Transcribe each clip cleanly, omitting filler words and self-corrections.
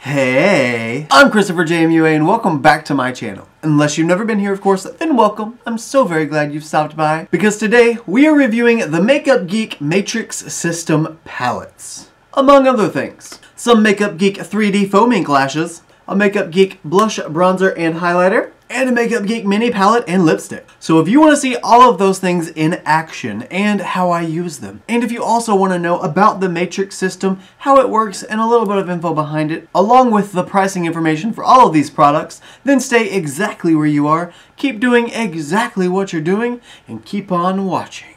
Hey, I'm ChristopherJMUA and welcome back to my channel. Unless you've never been here, of course, then welcome. I'm so very glad you've stopped by because today we are reviewing the Makeup Geek Matrix System palettes. Among other things, some Makeup Geek 3D Faux Mink lashes, a Makeup Geek blush, bronzer, and highlighter, and a Makeup Geek mini palette and lipstick. So if you want to see all of those things in action and how I use them, and if you also want to know about the Matrix system, how it works, and a little bit of info behind it, along with the pricing information for all of these products, then stay exactly where you are, keep doing exactly what you're doing, and keep on watching.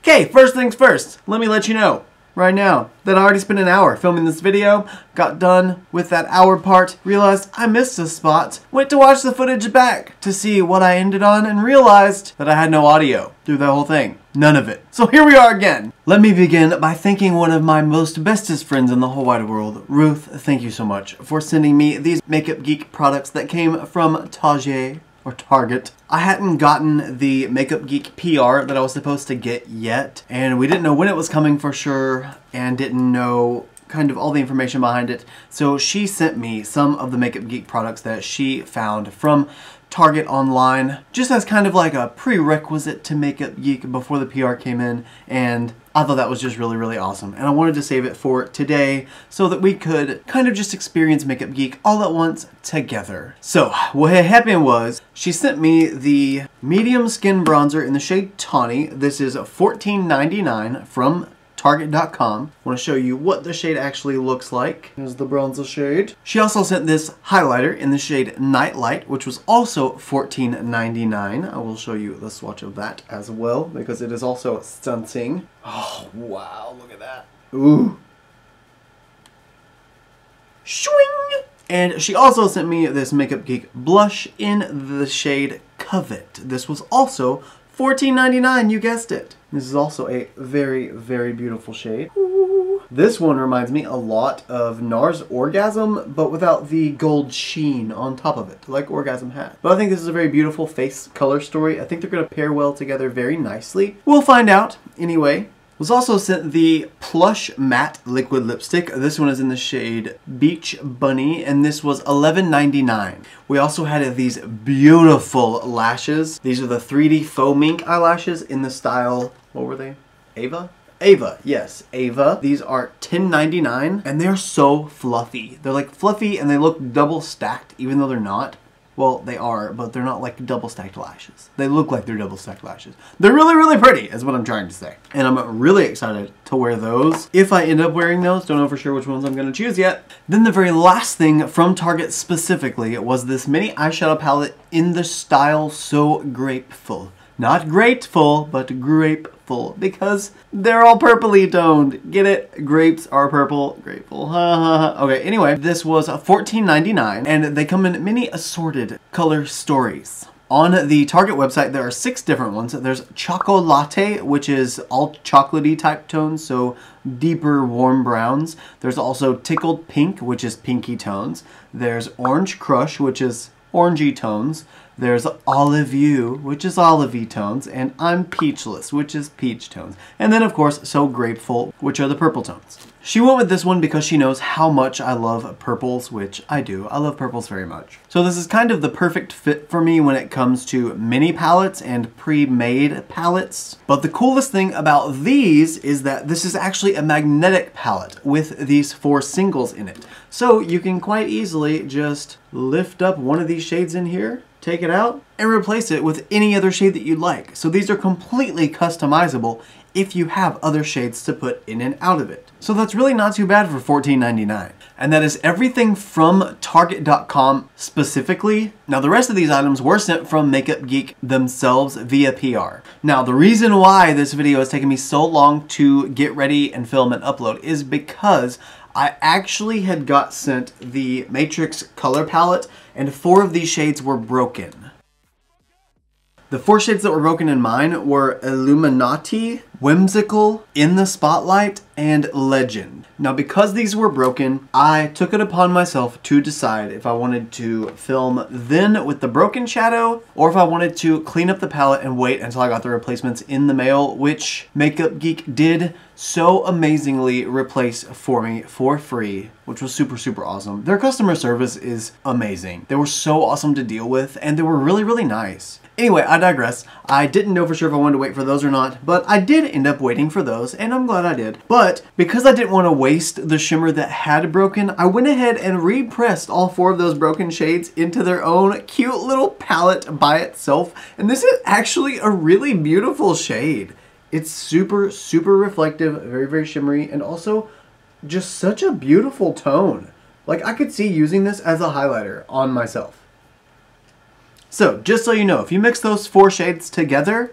Okay, first things first, let me let you know right now that I already spent an hour filming this video, got done with that hour part, realized I missed a spot, went to watch the footage back to see what I ended on, and realized that I had no audio through the whole thing. None of it. So here we are again. Let me begin by thanking one of my most bestest friends in the whole wide world. Ruth, thank you so much for sending me these Makeup Geek products that came from Target. Or Target. I hadn't gotten the Makeup Geek PR that I was supposed to get yet, and we didn't know when it was coming for sure, and didn't know kind of all the information behind it. So she sent me some of the Makeup Geek products that she found from Target online, just as kind of like a prerequisite to Makeup Geek before the PR came in, and I thought that was just really awesome, and I wanted to save it for today so that we could kind of just experience Makeup Geek all at once together. So what happened was she sent me the medium skin bronzer in the shade Tawny. This is $14.99 from Target.com. I want to show you what the shade actually looks like. Here's the bronzer shade. She also sent this highlighter in the shade Nightlight, which was also $14.99. I will show you the swatch of that as well because it is also stunting. Oh, wow, look at that. Ooh. Swing! And she also sent me this Makeup Geek blush in the shade Covet. This was also $14.99, you guessed it. This is also a very beautiful shade. Ooh. This one reminds me a lot of NARS Orgasm, but without the gold sheen on top of it, like Orgasm had. But I think this is a very beautiful face color story. I think they're going to pair well together very nicely. We'll find out. Anyway, was also sent the Plush Matte Liquid Lipstick. This one is in the shade Beach Bunny, and this was $11.99. We also had these beautiful lashes. These are the 3D Faux Mink eyelashes in the style, what were they? Ava? Ava, yes, Ava. These are $10.99, and they're so fluffy. They're like fluffy, and they look double stacked, even though they're not. Well, they are, but they're not like double stacked lashes. They look like they're double stacked lashes. They're really pretty, is what I'm trying to say. And I'm really excited to wear those. If I end up wearing those, don't know for sure which ones I'm gonna choose yet. Then the very last thing from Target specifically was this mini eyeshadow palette in the style So Grapeful. Not grateful, but grapeful, because they're all purpley toned. Get it? Grapes are purple. Grateful. Ha ha ha. Okay, anyway, this was $14.99, and they come in many assorted color stories. On the Target website, there are 6 different ones. There's Choco Latte, which is all chocolatey type tones, so deeper warm browns. There's also Tickled Pink, which is pinky tones. There's Orange Crush, which is orangey tones. There's Olive You, which is olivey tones, and I'm Peachless, which is peach tones. And then, of course, So Grateful, which are the purple tones. She went with this one because she knows how much I love purples, which I do. I love purples very much. So this is kind of the perfect fit for me when it comes to mini palettes and pre-made palettes. But the coolest thing about these is that this is actually a magnetic palette with these 4 singles in it. So you can quite easily just lift up one of these shades in here, take it out, and replace it with any other shade that you'd like. So these are completely customizable if you have other shades to put in and out of it. So that's really not too bad for $14.99. And that is everything from Target.com specifically. Now the rest of these items were sent from Makeup Geek themselves via PR. Now the reason why this video has taken me so long to get ready and film and upload is because I actually had got sent the Matrix color palette, and 4 of these shades were broken. The 4 shades that were broken in mine were Illuminati, Whimsical, In the Spotlight, and Legend. Now because these were broken, I took it upon myself to decide if I wanted to film then with the broken shadow or if I wanted to clean up the palette and wait until I got the replacements in the mail, which Makeup Geek did so amazingly replace for me for free, which was super, super awesome. Their customer service is amazing. They were so awesome to deal with and they were really, really nice. Anyway, I digress. I didn't know for sure if I wanted to wait for those or not, but I did end up waiting for those, and I'm glad I did. But because I didn't want to waste the shimmer that had broken, I went ahead and repressed all 4 of those broken shades into their own cute little palette by itself, and this is actually a really beautiful shade. It's super, super reflective, very, very shimmery, and also just such a beautiful tone. Like, I could see using this as a highlighter on myself. So, just so you know, if you mix those 4 shades together,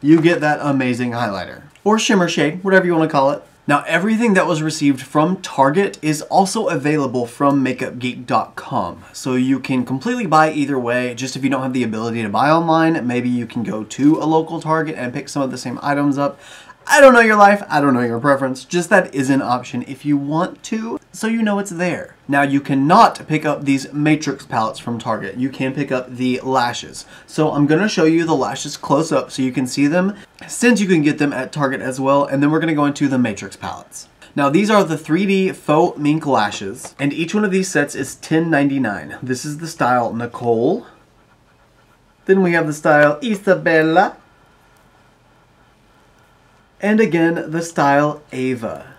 you get that amazing highlighter. Or shimmer shade, whatever you want to call it. Now, everything that was received from Target is also available from MakeupGeek.com. So you can completely buy either way. Just if you don't have the ability to buy online, maybe you can go to a local Target and pick some of the same items up. I don't know your life, I don't know your preference, just that is an option if you want to, so you know it's there. Now you cannot pick up these matrix palettes from Target, you can pick up the lashes. So I'm going to show you the lashes close up so you can see them, since you can get them at Target as well, and then we're going to go into the matrix palettes. Now these are the 3D Faux Mink lashes, and each one of these sets is $10.99. This is the style Nicole, then we have the style Isabella, and again, the style Ava.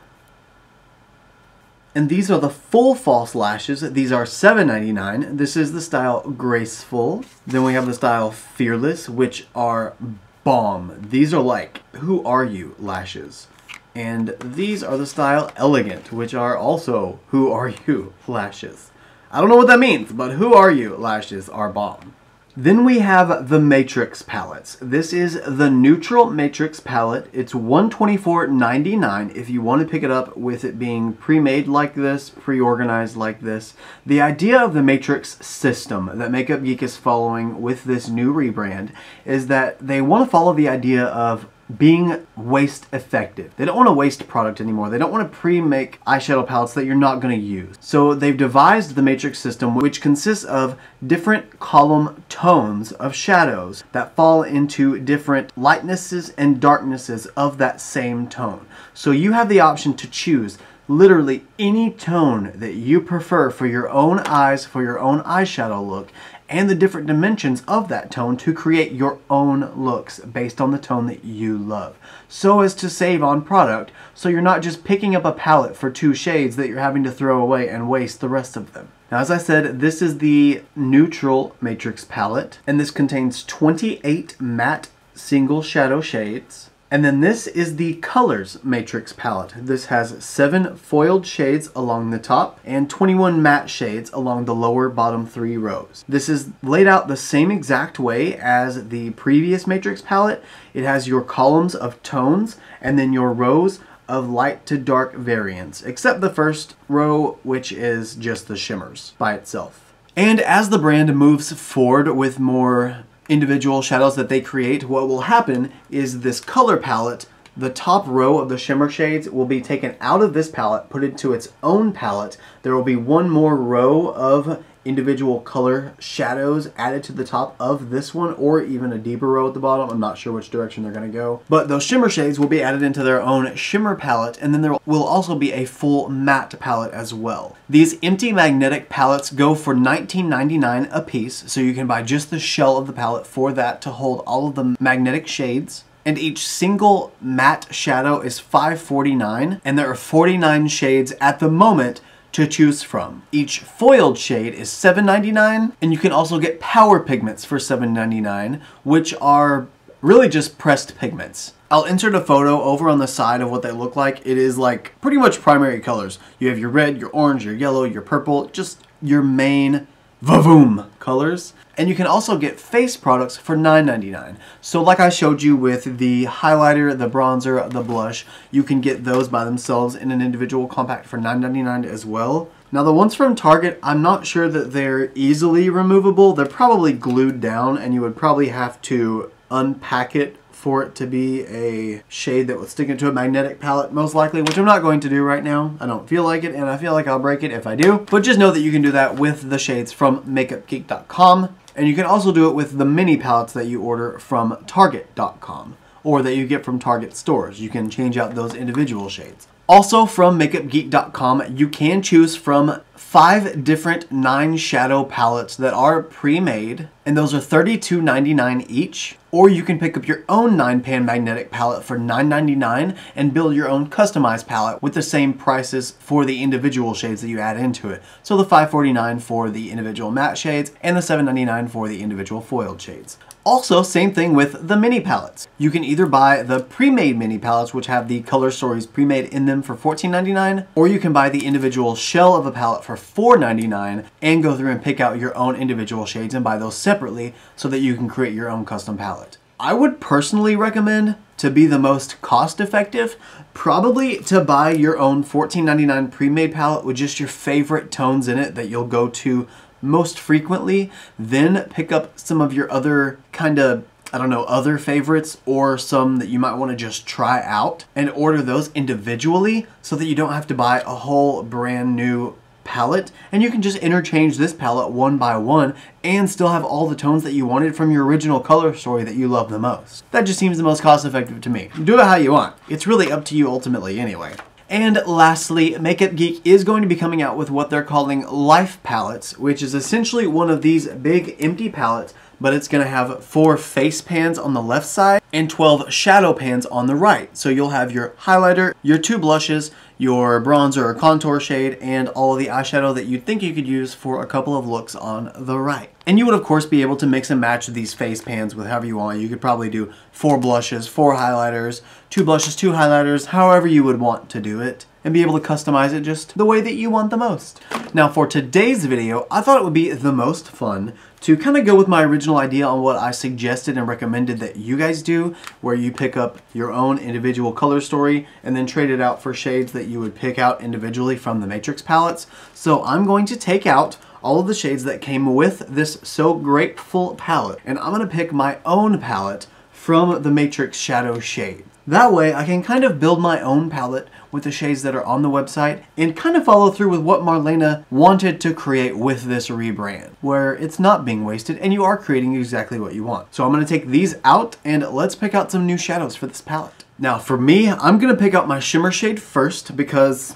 And these are the full false lashes. These are $7.99. This is the style Graceful. Then we have the style Fearless, which are bomb. These are like, who are you lashes. And these are the style Elegant, which are also, who are you lashes. I don't know what that means, but who are you lashes are bomb. Then we have the Matrix palettes. This is the Neutral Matrix palette. It's $124.99 if you want to pick it up with it being pre-made like this, pre-organized like this. The idea of the Matrix system that Makeup Geek is following with this new rebrand is that they want to follow the idea of being waste effective. They don't want to waste product anymore. They don't want to pre-make eyeshadow palettes that you're not going to use. So they've devised the matrix system, which consists of different column tones of shadows that fall into different lightnesses and darknesses of that same tone. So you have the option to choose literally any tone that you prefer for your own eyes, for your own eyeshadow look, and the different dimensions of that tone to create your own looks based on the tone that you love, so as to save on product, so you're not just picking up a palette for 2 shades that you're having to throw away and waste the rest of them. Now, as I said, this is the Neutral Matrix palette, and this contains 28 matte single shadow shades. And then this is the Colors Matrix palette. This has 7 foiled shades along the top and 21 matte shades along the lower bottom 3 rows. This is laid out the same exact way as the previous Matrix palette. It has your columns of tones and then your rows of light to dark variants, except the first row, which is just the shimmers by itself. And as the brand moves forward with more individual shadows that they create, what will happen is this color palette, the top row of the shimmer shades will be taken out of this palette, put into its own palette. There will be one more row of individual color shadows added to the top of this one, or even a deeper row at the bottom. I'm not sure which direction they're going to go. But those shimmer shades will be added into their own shimmer palette, and then there will also be a full matte palette as well. These empty magnetic palettes go for $19.99 a piece, so you can buy just the shell of the palette for that to hold all of the magnetic shades. And each single matte shadow is $5.49, and there are 49 shades at the moment to choose from. Each foiled shade is $7.99, and you can also get power pigments for $7.99, which are really just pressed pigments. I'll insert a photo over on the side of what they look like. It is like pretty much primary colors. You have your red, your orange, your yellow, your purple, just your main vavoom colors. And you can also get face products for $9.99. So like I showed you with the highlighter, the bronzer, the blush, you can get those by themselves in an individual compact for $9.99 as well. Now the ones from Target, I'm not sure that they're easily removable. They're probably glued down and you would probably have to unpack it for it to be a shade that would stick into a magnetic palette most likely, which I'm not going to do right now. I don't feel like it, and I feel like I'll break it if I do. But just know that you can do that with the shades from makeupgeek.com, and you can also do it with the mini palettes that you order from target.com or that you get from Target stores. You can change out those individual shades. Also from makeupgeek.com, you can choose from 5 different 9 shadow palettes that are pre-made, and those are $32.99 each. Or you can pick up your own 9-pan magnetic palette for $9.99 and build your own customized palette with the same prices for the individual shades that you add into it. So the $5.49 for the individual matte shades and the $7.99 for the individual foiled shades. Also, same thing with the mini palettes. You can either buy the pre-made mini palettes, which have the color stories pre-made in them for $14.99, or you can buy the individual shell of a palette for $4.99 and go through and pick out your own individual shades and buy those separately so that you can create your own custom palette. I would personally recommend, to be the most cost-effective, probably to buy your own $14.99 pre-made palette with just your favorite tones in it that you'll go to most frequently, then pick up some of your other kind of, I don't know, other favorites or some that you might want to just try out and order those individually so that you don't have to buy a whole brand new palette, and you can just interchange this palette one by one and still have all the tones that you wanted from your original color story that you love the most. That just seems the most cost effective to me. Do it how you want. It's really up to you ultimately anyway. And lastly, Makeup Geek is going to be coming out with what they're calling Life Palettes, which is essentially one of these big empty palettes, but it's going to have 4 face pans on the left side and 12 shadow pans on the right. So you'll have your highlighter, your 2 blushes, your bronzer or contour shade, and all of the eyeshadow that you'd think you could use for a couple of looks on the right. And you would of course be able to mix and match these face pans with however you want. You could probably do 4 blushes, 4 highlighters, 2 blushes, 2 highlighters, however you would want to do it, and be able to customize it just the way that you want the most. Now for today's video, I thought it would be the most fun to kind of go with my original idea on what I suggested and recommended that you guys do, where you pick up your own individual color story and then trade it out for shades that you would pick out individually from the Matrix palettes. So I'm going to take out all of the shades that came with this So Grateful palette, and I'm going to pick my own palette from the Matrix shadow shade. That way I can kind of build my own palette with the shades that are on the website and kind of follow through with what Marlena wanted to create with this rebrand, where it's not being wasted and you are creating exactly what you want. So I'm going to take these out and let's pick out some new shadows for this palette. Now for me, I'm going to pick out my shimmer shade first because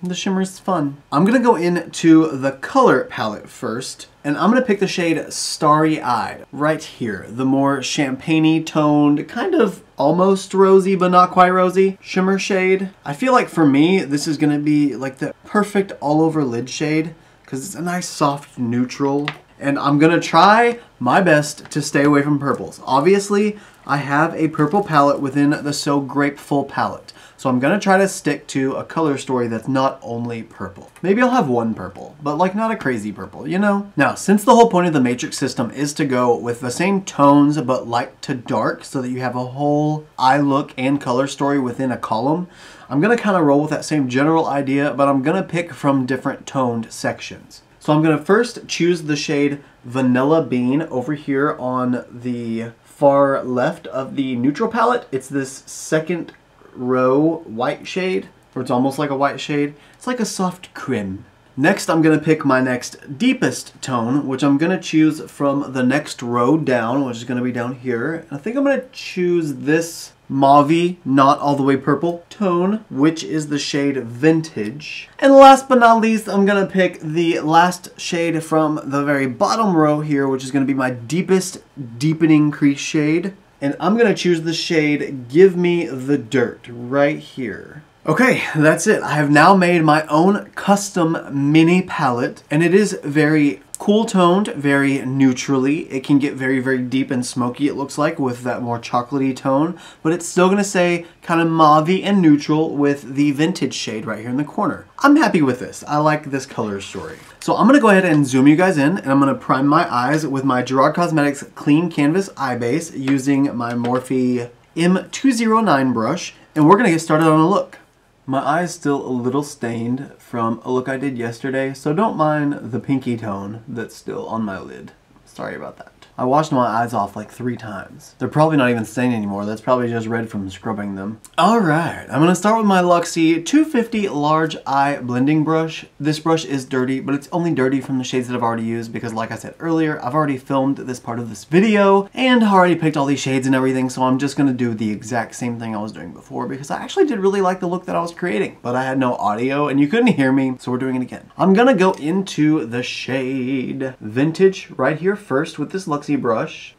the shimmer is fun. I'm going to go into the color palette first, and I'm going to pick the shade Starry Eyed right here. The more champagne-y toned, kind of almost rosy but not quite rosy shimmer shade. I feel like for me, this is going to be like the perfect all over lid shade because it's a nice soft neutral. And I'm going to try my best to stay away from purples. Obviously, I have a purple palette within the So Grateful palette. So I'm going to try to stick to a color story that's not only purple. Maybe I'll have one purple, but like not a crazy purple, you know? Now, since the whole point of the Matrix system is to go with the same tones but light to dark so that you have a whole eye look and color story within a column, I'm going to kind of roll with that same general idea, but I'm going to pick from different toned sections. So I'm going to first choose the shade Vanilla Bean over here on the far left of the neutral palette. It's this second row white shade, or it's almost like a white shade. It's like a soft creme. Next, I'm going to pick my next deepest tone, which I'm going to choose from the next row down, which is going to be down here. I think I'm going to choose this mauve-y, not all the way purple tone, which is the shade Vintage. And last but not least, I'm going to pick the last shade from the very bottom row here, which is going to be my deepest deepening crease shade. And I'm going to choose the shade Give Me the Dirt right here. Okay, that's it. I have now made my own custom mini palette, and it is very cool toned, very neutrally. It can get very, very deep and smoky, it looks like, with that more chocolatey tone, but it's still gonna say kind of mauve and neutral with the Vintage shade right here in the corner. I'm happy with this. I like this color story. So I'm gonna go ahead and zoom you guys in, and I'm gonna prime my eyes with my Gerard Cosmetics Clean Canvas Eye Base using my Morphe M209 brush, and we're gonna get started on a look. My eye is still a little stained from a look I did yesterday, so don't mind the pinky tone that's still on my lid. Sorry about that. I washed my eyes off like 3 times. They're probably not even stained anymore. That's probably just red from scrubbing them. Alright, I'm going to start with my Luxie 250 Large Eye Blending Brush. This brush is dirty, but it's only dirty from the shades that I've already used because, like I said earlier, I've already filmed this part of this video and already picked all these shades and everything, so I'm just going to do the exact same thing I was doing before because I actually did really like the look that I was creating, but I had no audio and you couldn't hear me, so we're doing it again. I'm going to go into the shade Vintage right here first with this Luxie brush.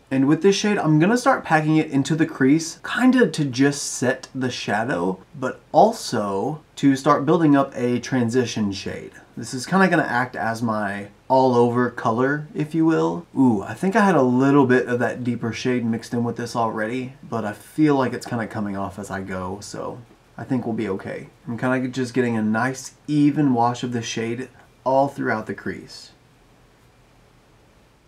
And with this shade, I'm gonna start packing it into the crease, kind of to just set the shadow, but also to start building up a transition shade. This is kind of gonna act as my all over color, if you will. Ooh, I think I had a little bit of that deeper shade mixed in with this already, but I feel like it's kind of coming off as I go, so I think we'll be okay. I'm kind of just getting a nice even wash of the shade all throughout the crease.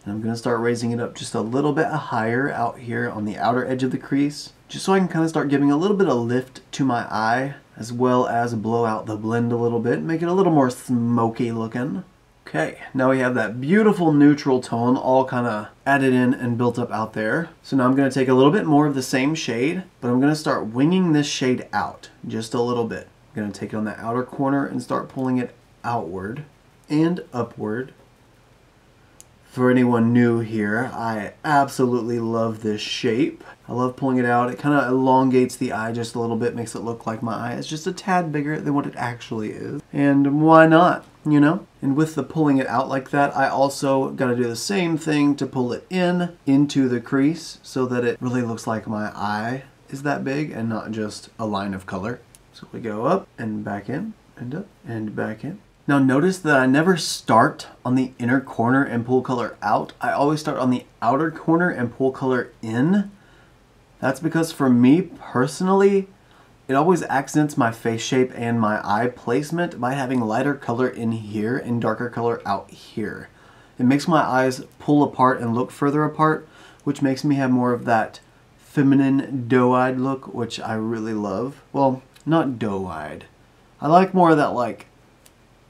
And I'm going to start raising it up just a little bit higher out here on the outer edge of the crease, just so I can kind of start giving a little bit of lift to my eye, as well as blow out the blend a little bit, make it a little more smoky looking. Okay, now we have that beautiful neutral tone all kind of added in and built up out there. So now I'm going to take a little bit more of the same shade, but I'm going to start winging this shade out just a little bit. I'm going to take it on the outer corner and start pulling it outward and upward. For anyone new here, I absolutely love this shape. I love pulling it out. It kind of elongates the eye just a little bit, makes it look like my eye is just a tad bigger than what it actually is. And why not, you know? And with the pulling it out like that, I also got to do the same thing to pull it into the crease so that it really looks like my eye is that big and not just a line of color. So we go up and back in and up and back in. Now notice that I never start on the inner corner and pull color out. I always start on the outer corner and pull color in. That's because for me personally, it always accents my face shape and my eye placement by having lighter color in here and darker color out here. It makes my eyes pull apart and look further apart, which makes me have more of that feminine doe-eyed look, which I really love. Well, not doe-eyed. I like more of that like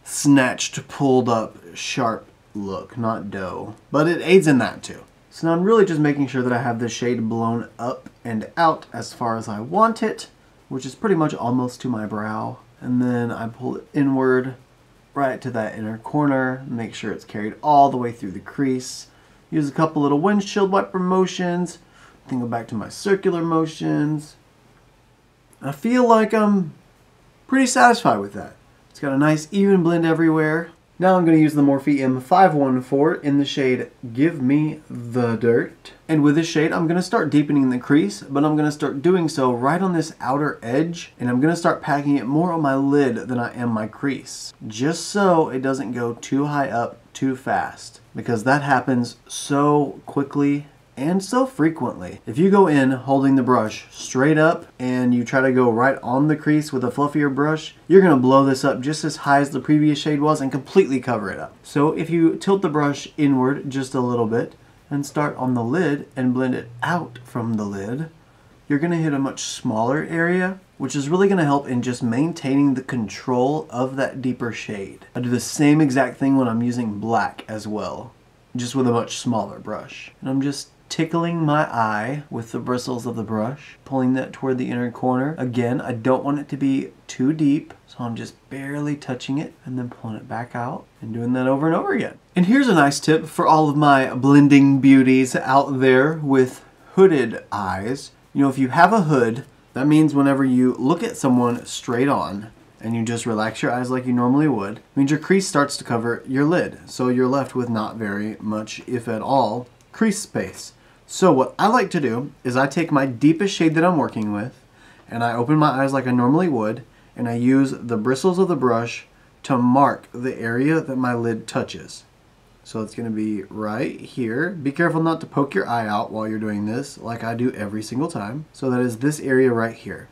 snatched, pulled up, sharp look, not doe. But it aids in that too. So now I'm really just making sure that I have the shade blown up and out as far as I want it, which is pretty much almost to my brow. And then I pull it inward, right to that inner corner, make sure it's carried all the way through the crease. Use a couple little windshield wiper motions, then go back to my circular motions. I feel like I'm pretty satisfied with that. It's got a nice even blend everywhere. Now I'm going to use the Morphe M514 in the shade Give Me the Dirt. And with this shade, I'm going to start deepening the crease, but I'm going to start doing so right on this outer edge, and I'm going to start packing it more on my lid than I am my crease, just so it doesn't go too high up too fast, because that happens so quickly and so frequently. If you go in holding the brush straight up and you try to go right on the crease with a fluffier brush, you're going to blow this up just as high as the previous shade was and completely cover it up. So if you tilt the brush inward just a little bit and start on the lid and blend it out from the lid, you're going to hit a much smaller area, which is really going to help in just maintaining the control of that deeper shade. I do the same exact thing when I'm using black as well, just with a much smaller brush. And I'm just tickling my eye with the bristles of the brush, pulling that toward the inner corner. Again, I don't want it to be too deep, so I'm just barely touching it and then pulling it back out and doing that over and over again. And here's a nice tip for all of my blending beauties out there with hooded eyes. You know, if you have a hood, that means whenever you look at someone straight on and you just relax your eyes like you normally would, it means your crease starts to cover your lid. So you're left with not very much, if at all, crease space. So what I like to do is I take my deepest shade that I'm working with and I open my eyes like I normally would, and I use the bristles of the brush to mark the area that my lid touches. So it's going to be right here. Be careful not to poke your eye out while you're doing this, like I do every single time. So that is this area right here.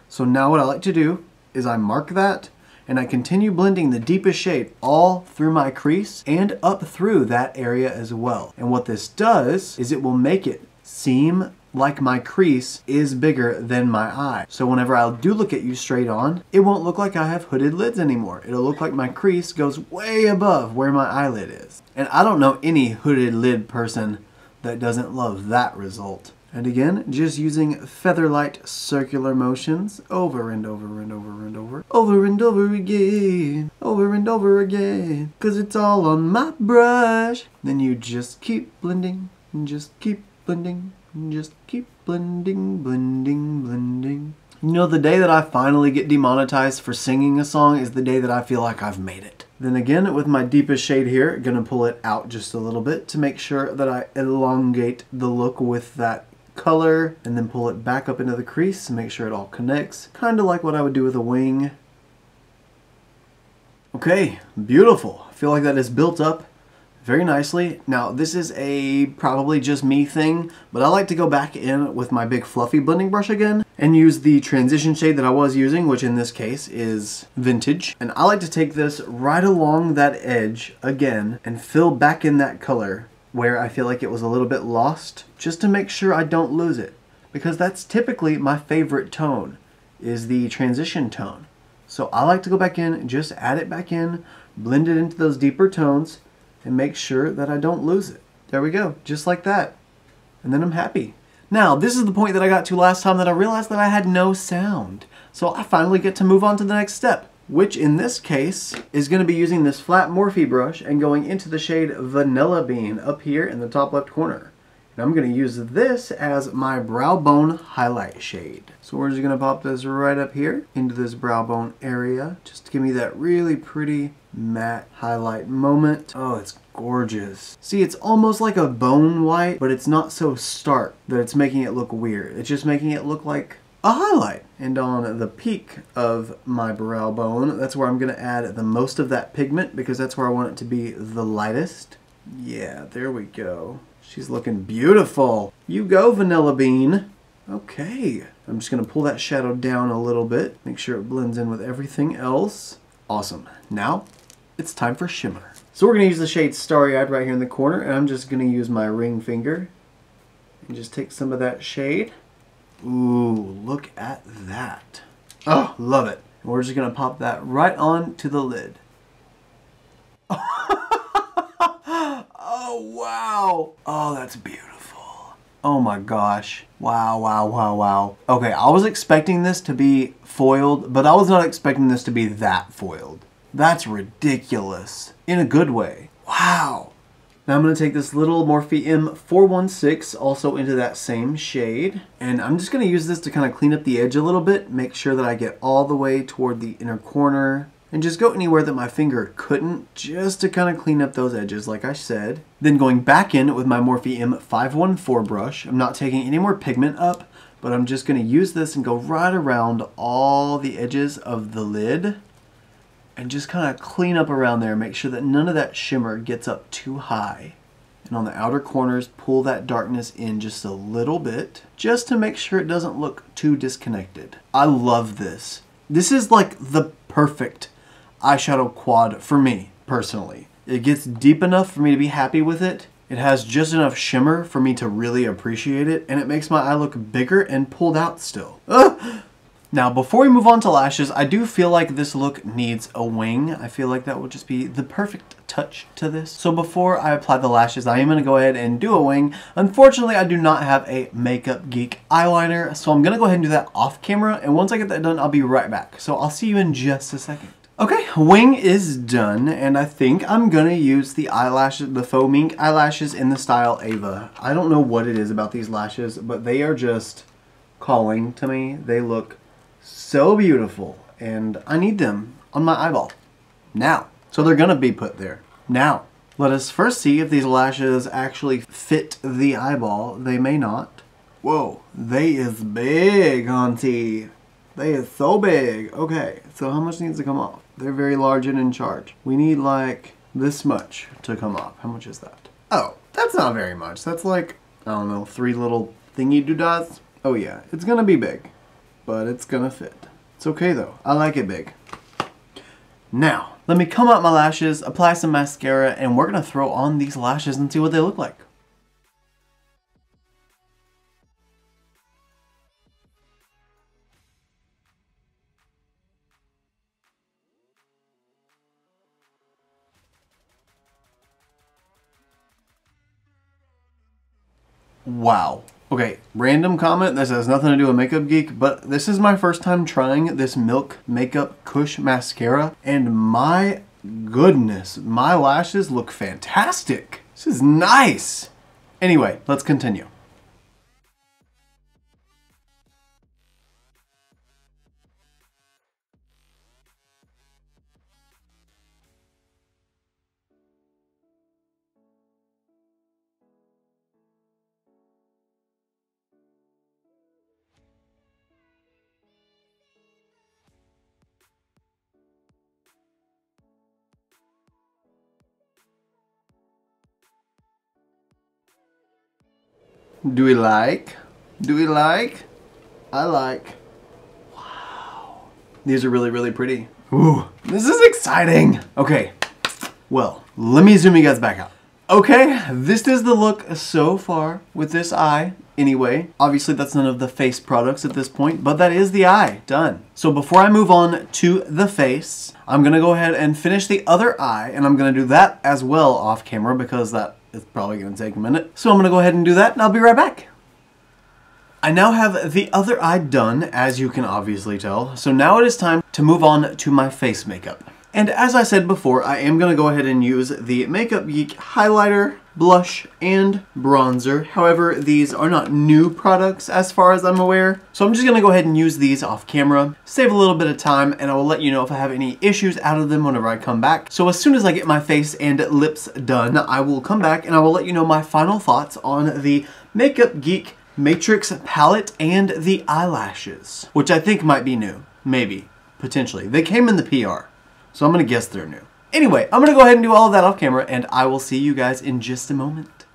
So now what I like to do is I mark that and I continue blending the deepest shade all through my crease and up through that area as well. And what this does is it will make it seem like my crease is bigger than my eye. So whenever I do look at you straight on, it won't look like I have hooded lids anymore. It'll look like my crease goes way above where my eyelid is. And I don't know any hooded lid person that doesn't love that result. And again, just using featherlight circular motions over and over and over and over. Over and over again. Over and over again. 'Cause it's all on my brush. Then you just keep blending. And just keep blending. And just keep blending, blending, blending. You know, the day that I finally get demonetized for singing a song is the day that I feel like I've made it. Then again, with my deepest shade here, gonna pull it out just a little bit to make sure that I elongate the look with that color, and then pull it back up into the crease to make sure it all connects. Kind of like what I would do with a wing. Okay, beautiful. I feel like that is built up very nicely. Now, this is a probably just me thing, but I like to go back in with my big fluffy blending brush again and use the transition shade that I was using, which in this case is Vintage. And I like to take this right along that edge again and fill back in that color where I feel like it was a little bit lost, just to make sure I don't lose it. Because that's typically my favorite tone, is the transition tone. So I like to go back in, just add it back in, blend it into those deeper tones, and make sure that I don't lose it. There we go, just like that. And then I'm happy. Now, this is the point that I got to last time that I realized that I had no sound. So I finally get to move on to the next step, which in this case is going to be using this flat Morphe brush and going into the shade Vanilla Bean up here in the top left corner. And I'm going to use this as my brow bone highlight shade. So we're just going to pop this right up here into this brow bone area just to give me that really pretty matte highlight moment. Oh, it's gorgeous. See, it's almost like a bone white, but it's not so stark that it's making it look weird. It's just making it look like a highlight. And on the peak of my brow bone, that's where I'm going to add the most of that pigment because that's where I want it to be the lightest. Yeah, there we go. She's looking beautiful. You go, Vanilla Bean. Okay, I'm just going to pull that shadow down a little bit, make sure it blends in with everything else. Awesome. Now, it's time for shimmer. So we're going to use the shade Starry Eyed right here in the corner, and I'm just going to use my ring finger and just take some of that shade. Ooh, look at that. Oh, love it. And we're just going to pop that right on to the lid. Oh, wow. Oh, that's beautiful. Oh my gosh. Wow, wow, wow, wow. Okay, I was expecting this to be foiled, but I was not expecting this to be that foiled. That's ridiculous. In a good way. Wow. Now I'm going to take this little Morphe M416 also into that same shade. And I'm just going to use this to kind of clean up the edge a little bit. Make sure that I get all the way toward the inner corner. And just go anywhere that my finger couldn't, just to kind of clean up those edges like I said. Then going back in with my Morphe M514 brush. I'm not taking any more pigment up, but I'm just going to use this and go right around all the edges of the lid. And just kind of clean up around there. Make sure that none of that shimmer gets up too high. And on the outer corners, pull that darkness in just a little bit, just to make sure it doesn't look too disconnected. I love this. This is like the perfect eyeshadow quad for me, personally. It gets deep enough for me to be happy with it. It has just enough shimmer for me to really appreciate it, and it makes my eye look bigger and pulled out still. Now, before we move on to lashes, I do feel like this look needs a wing. I feel like that will just be the perfect touch to this. So before I apply the lashes, I am going to go ahead and do a wing. Unfortunately, I do not have a Makeup Geek eyeliner, so I'm going to go ahead and do that off camera, and once I get that done, I'll be right back. So I'll see you in just a second. Okay, wing is done, and I think I'm gonna use the eyelashes, the Faux Mink eyelashes in the style Ava. I don't know what it is about these lashes, but they are just calling to me. They look so beautiful, and I need them on my eyeball now. So they're gonna be put there now. Let us first see if these lashes actually fit the eyeball. They may not. Whoa, they is big, auntie. They is so big. Okay, so how much needs to come off? They're very large and in charge. We need like this much to come off. How much is that? Oh, that's not very much. That's like, I don't know, 3 little thingy doodads. Oh yeah, it's gonna be big, but it's gonna fit. It's okay though. I like it big. Now, let me comb out my lashes, apply some mascara, and we're gonna throw on these lashes and see what they look like. Wow. Okay, random comment. This has nothing to do with Makeup Geek, but this is my first time trying this Milk Makeup Kush Mascara, and my goodness, my lashes look fantastic. This is nice. Anyway, let's continue. Do we like? Do we like? I like. Wow. These are really, really pretty. Ooh, this is exciting. Okay, well, let me zoom you guys back out. Okay, this is the look so far with this eye. Anyway, obviously that's none of the face products at this point, but that is the eye, done. So before I move on to the face, I'm gonna go ahead and finish the other eye, and I'm gonna do that as well off camera because that is probably gonna take a minute. So I'm gonna go ahead and do that, and I'll be right back. I now have the other eye done, as you can obviously tell. So now it is time to move on to my face makeup. And as I said before, I am going to go ahead and use the Makeup Geek highlighter, blush, and bronzer. However, these are not new products as far as I'm aware. So I'm just going to go ahead and use these off camera, save a little bit of time, and I will let you know if I have any issues out of them whenever I come back. So as soon as I get my face and lips done, I will come back and I will let you know my final thoughts on the Makeup Geek Matrix palette and the eyelashes, which I think might be new. Maybe. Potentially. They came in the PR. So I'm going to guess they're new. Anyway, I'm going to go ahead and do all of that off camera, and I will see you guys in just a moment.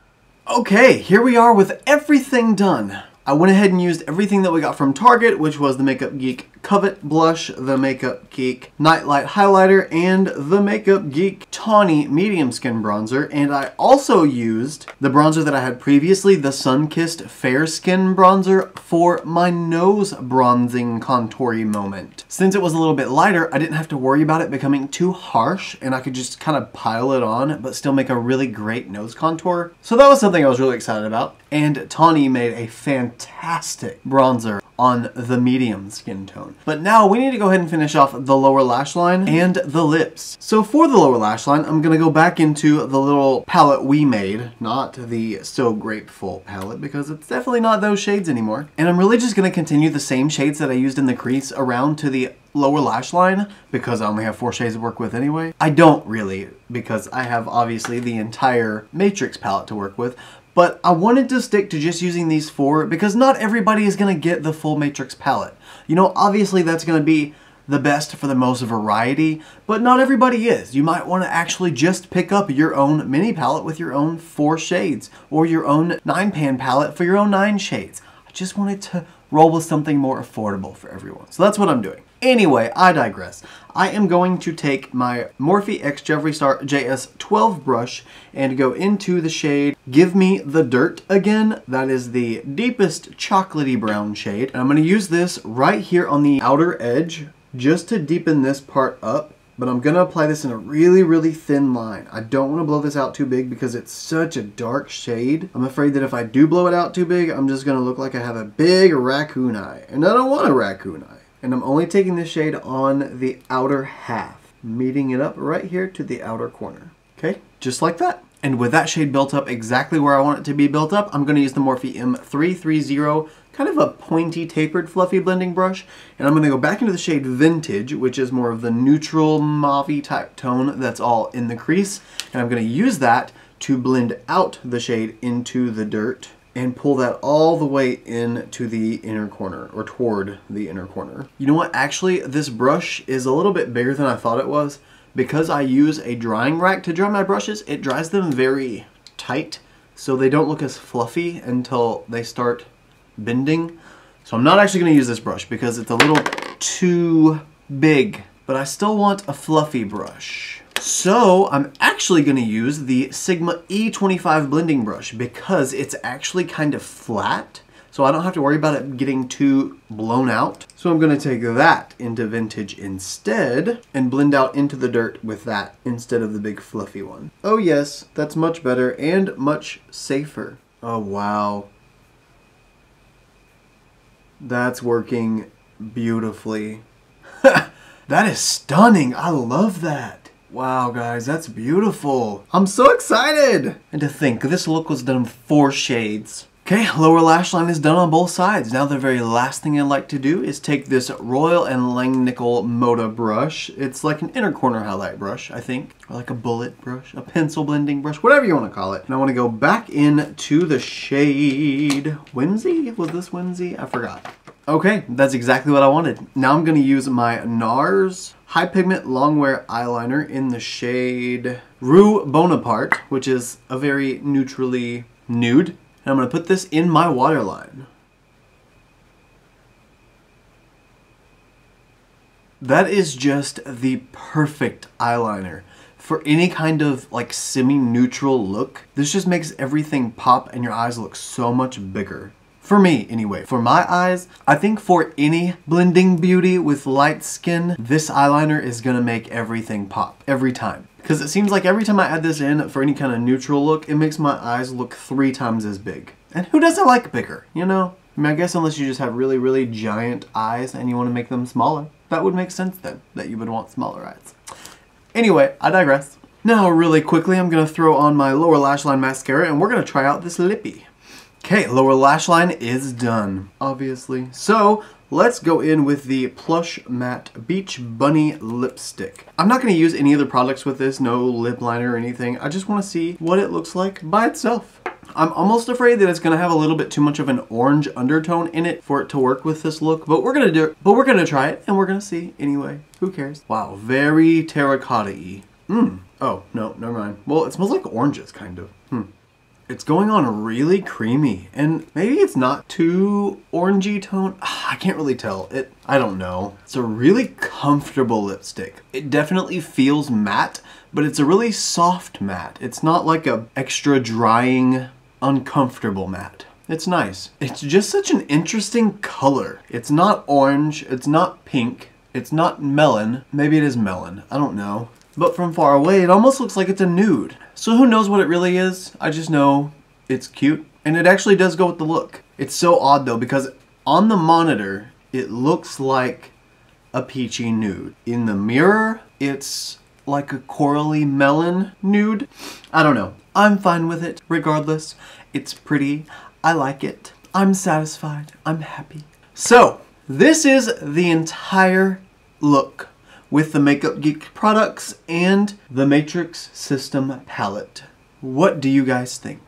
Okay, here we are with everything done. I went ahead and used everything that we got from Target, which was the Makeup Geek Covet blush, the Makeup Geek Nightlight highlighter, and the Makeup Geek Tawny medium skin bronzer. And I also used the bronzer that I had previously, the Sun-Kissed Fair Skin bronzer, for my nose bronzing contouring moment. Since it was a little bit lighter, I didn't have to worry about it becoming too harsh, and I could just kind of pile it on, but still make a really great nose contour. So that was something I was really excited about. And Tawny made a fantastic bronzer on the medium skin tone. But now we need to go ahead and finish off the lower lash line and the lips. So for the lower lash line, I'm gonna go back into the little palette we made, not the So Grateful palette, because it's definitely not those shades anymore. And I'm really just gonna continue the same shades that I used in the crease around to the lower lash line, because I only have 4 shades to work with anyway. I don't really, because I have obviously the entire Matrix palette to work with, but I wanted to stick to just using these 4 because not everybody is going to get the full Matrix palette. You know, obviously that's going to be the best for the most variety, but not everybody is. You might want to actually just pick up your own mini palette with your own 4 shades, or your own 9-pan palette for your own 9 shades. I just wanted to roll with something more affordable for everyone. So that's what I'm doing. Anyway, I digress. I am going to take my Morphe X Jeffree Star JS12 brush and go into the shade Give Me the Dirt again. That is the deepest chocolatey brown shade. And I'm going to use this right here on the outer edge just to deepen this part up. But I'm going to apply this in a really, really thin line. I don't want to blow this out too big because it's such a dark shade. I'm afraid that if I do blow it out too big, I'm just going to look like I have a big raccoon eye. And I don't want a raccoon eye. And I'm only taking this shade on the outer half, meeting it up right here to the outer corner. Okay, just like that. And with that shade built up exactly where I want it to be built up, I'm going to use the Morphe M330, kind of a pointy, tapered, fluffy blending brush. And I'm going to go back into the shade Vintage, which is more of the neutral mauve type tone that's all in the crease. And I'm going to use that to blend out the shade into the dirt and pull that all the way into the inner corner, or toward the inner corner. You know what, actually this brush is a little bit bigger than I thought it was. Because I use a drying rack to dry my brushes, it dries them very tight, so they don't look as fluffy until they start bending. So I'm not actually going to use this brush because it's a little too big, but I still want a fluffy brush. So I'm actually going to use the Sigma E25 blending brush because it's actually kind of flat. So I don't have to worry about it getting too blown out. So I'm going to take that into Vintage instead and blend out into the dirt with that instead of the big fluffy one. Oh yes, that's much better and much safer. Oh wow. That's working beautifully. That is stunning. I love that. Wow, guys, that's beautiful. I'm so excited. And to think, this look was done in 4 shades. Okay, lower lash line is done on both sides. Now the very last thing I like to do is take this Royal and Langnickel Moda brush. It's like an inner corner highlight brush, I think. Or like a bullet brush, a pencil blending brush, whatever you want to call it. And I want to go back into the shade Whimsy? Was this Whimsy? I forgot. Okay, that's exactly what I wanted. Now I'm going to use my NARS High Pigment Longwear Eyeliner in the shade Rue Bonaparte, which is a very neutrally nude. And I'm going to put this in my waterline. That is just the perfect eyeliner for any kind of like semi-neutral look. This just makes everything pop and your eyes look so much bigger. For me, anyway. For my eyes, I think for any blending beauty with light skin, this eyeliner is going to make everything pop every time. Because it seems like every time I add this in for any kind of neutral look, it makes my eyes look 3 times as big. And who doesn't like bigger, you know? I mean, I guess unless you just have really, really giant eyes and you want to make them smaller. That would make sense then, that you would want smaller eyes. Anyway, I digress. Now, really quickly, I'm going to throw on my lower lash line mascara and we're going to try out this lippy. Okay, lower lash line is done, obviously. So, let's go in with the Plush Matte Beach Bunny Lipstick. I'm not going to use any other products with this, no lip liner or anything. I just want to see what it looks like by itself. I'm almost afraid that it's going to have a little bit too much of an orange undertone in it for it to work with this look, but we're going to do it. But we're going to try it, and we're going to see anyway. Who cares? Wow, very terracotta-y. Oh, no, never mind. Well, it smells like oranges, kind of. It's going on really creamy, and maybe it's not too orangey tone. I can't really tell. I don't know. It's a really comfortable lipstick. It definitely feels matte, but it's a really soft matte. It's not like a extra drying, uncomfortable matte. It's nice. It's just such an interesting color. It's not orange, it's not pink, it's not melon. Maybe it is melon, I don't know. But from far away, it almost looks like it's a nude. So who knows what it really is? I just know it's cute. And it actually does go with the look. It's so odd though, because on the monitor, it looks like a peachy nude. In the mirror, it's like a corally melon nude. I don't know. I'm fine with it. Regardless, it's pretty. I like it. I'm satisfied. I'm happy. So, this is the entire look with the Makeup Geek products and the Matrix System palette. What do you guys think?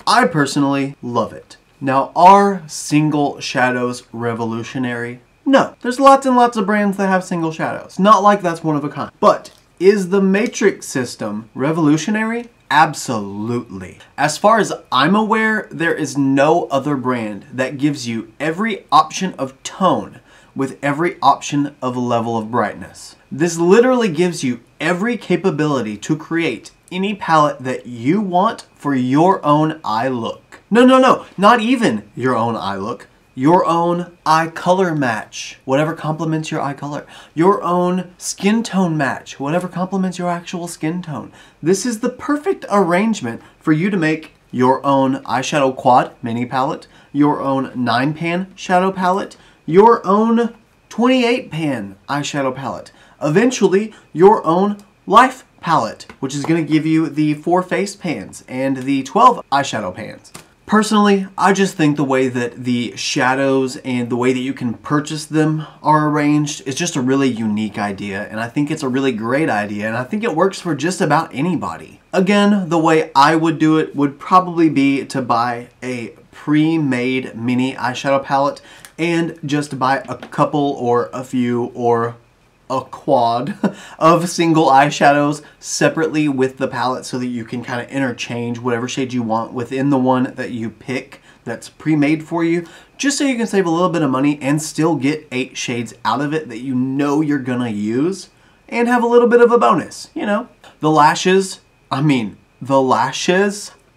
I personally love it. Now, are single shadows revolutionary? No. There's lots and lots of brands that have single shadows. Not like that's one of a kind. But is the Matrix System revolutionary? Absolutely. As far as I'm aware, there is no other brand that gives you every option of tone with every option of level of brightness. This literally gives you every capability to create any palette that you want for your own eye look. No, not even your own eye look. Your own eye color match, whatever complements your eye color. Your own skin tone match, whatever complements your actual skin tone. This is the perfect arrangement for you to make your own eyeshadow quad mini palette, your own 9-pan shadow palette, your own 28-pan eyeshadow palette. Eventually, your own life palette, which is going to give you the 4 face pans and the 12 eyeshadow pans. Personally, I just think the way that the shadows and the way that you can purchase them are arranged is just a really unique idea, and I think it's a really great idea, and I think it works for just about anybody. Again, the way I would do it would probably be to buy a pre-made mini eyeshadow palette and just buy a couple or a few or a quad of single eyeshadows separately with the palette so that you can kind of interchange whatever shade you want within the one that you pick that's pre-made for you, just so you can save a little bit of money and still get 8 shades out of it that you know you're gonna use and have a little bit of a bonus, you know. The lashes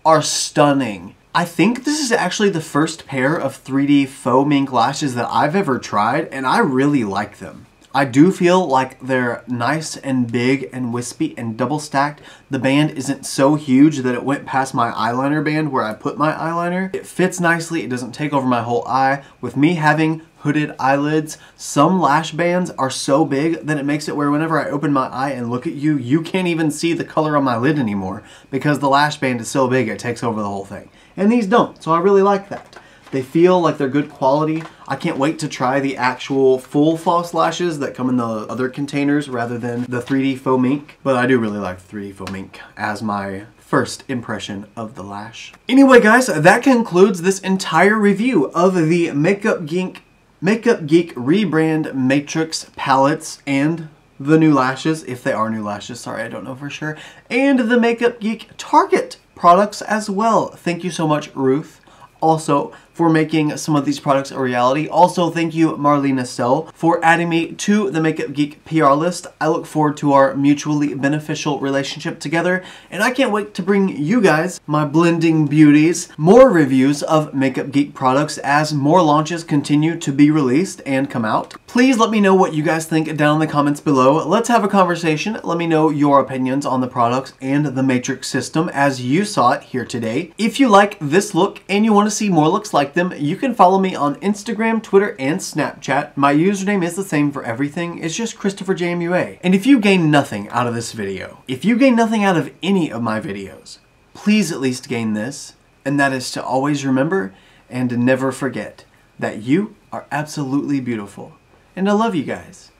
are stunning. I think this is actually the first pair of 3D faux mink lashes that I've ever tried, and I really like them. I do feel like they're nice and big and wispy and double stacked. The band isn't so huge that it went past my eyeliner band where I put my eyeliner. It fits nicely, it doesn't take over my whole eye. With me having hooded eyelids, some lash bands are so big that it makes it where whenever I open my eye and look at you, you can't even see the color on my lid anymore because the lash band is so big it takes over the whole thing. And these don't, so I really like that. They feel like they're good quality. I can't wait to try the actual full false lashes that come in the other containers rather than the 3D Faux Mink. But I do really like the 3D Faux Mink as my first impression of the lash. Anyway guys, that concludes this entire review of the Makeup Geek Rebrand Matrix palettes and the new lashes, if they are new lashes, sorry, I don't know for sure, and the Makeup Geek Target products as well. Thank you so much, Ruth, also for making some of these products a reality. Also, thank you, Marlene Estelle, for adding me to the Makeup Geek PR list. I look forward to our mutually beneficial relationship together, and I can't wait to bring you guys, my blending beauties, more reviews of Makeup Geek products as more launches continue to be released and come out. Please let me know what you guys think down in the comments below. Let's have a conversation. Let me know your opinions on the products and the Matrix system as you saw it here today. If you like this look and you want to see more looks like them, you can follow me on Instagram, Twitter, and Snapchat. My username is the same for everything. It's just ChristopherJMUA. And if you gain nothing out of this video, if you gain nothing out of any of my videos, please at least gain this, and that is to always remember and to never forget that you are absolutely beautiful. And I love you guys.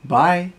Bye.